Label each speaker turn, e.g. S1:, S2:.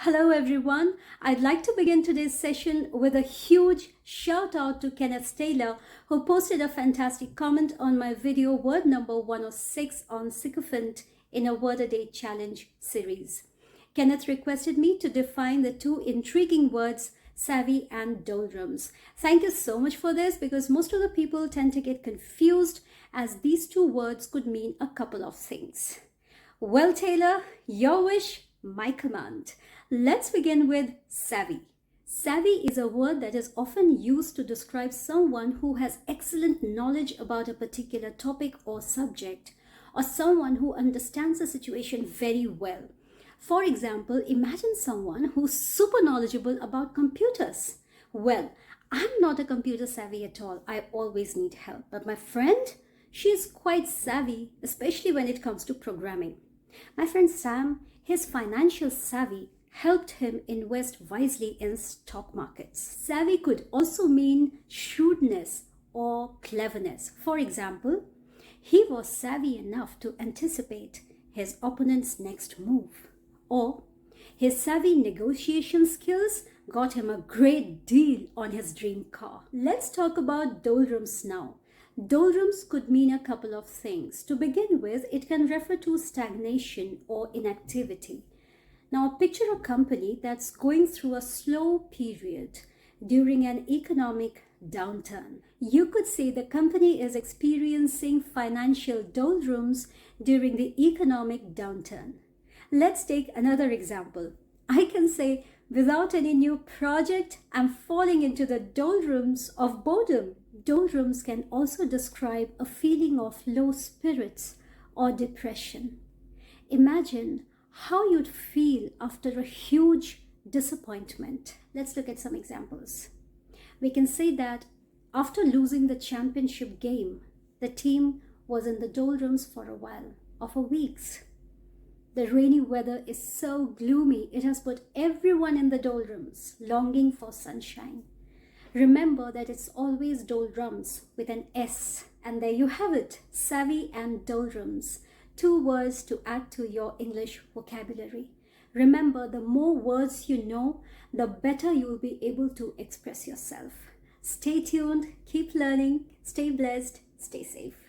S1: Hello everyone. I'd like to begin today's session with a huge shout out to Kenneth Taylor, who posted a fantastic comment on my video word number 106 on sycophant in a word a day challenge series. Kenneth requested me to define the two intriguing words savvy and doldrums. Thank you so much for this, because most of the people tend to get confused as these two words could mean a couple of things. Well, Taylor, your wish, my command. Let's begin with savvy. Savvy is a word that is often used to describe someone who has excellent knowledge about a particular topic or subject, or someone who understands the situation very well. For example, imagine someone who's super knowledgeable about computers. Well, I'm not a computer savvy at all. I always need help. But my friend, she is quite savvy, especially when it comes to programming. My friend Sam, his financial savvy helped him invest wisely in stock markets. Savvy could also mean shrewdness or cleverness. For example, he was savvy enough to anticipate his opponent's next move. Or his savvy negotiation skills got him a great deal on his dream car. Let's talk about doldrums now. Doldrums could mean a couple of things. To begin with, it can refer to stagnation or inactivity. Now, picture a company that's going through a slow period during an economic downturn. You could say the company is experiencing financial doldrums during the economic downturn. Let's take another example. I can say, without any new project, I'm falling into the doldrums of boredom. Doldrums can also describe a feeling of low spirits or depression. Imagine how you'd feel after a huge disappointment. Let's look at some examples. We can say that after losing the championship game, the team was in the doldrums for a while, or for weeks. The rainy weather is so gloomy, it has put everyone in the doldrums, longing for sunshine. Remember that it's always doldrums with an S. And there you have it, savvy and doldrums. Two words to add to your English vocabulary. Remember, the more words you know, the better you will be able to express yourself. Stay tuned, keep learning, stay blessed, stay safe.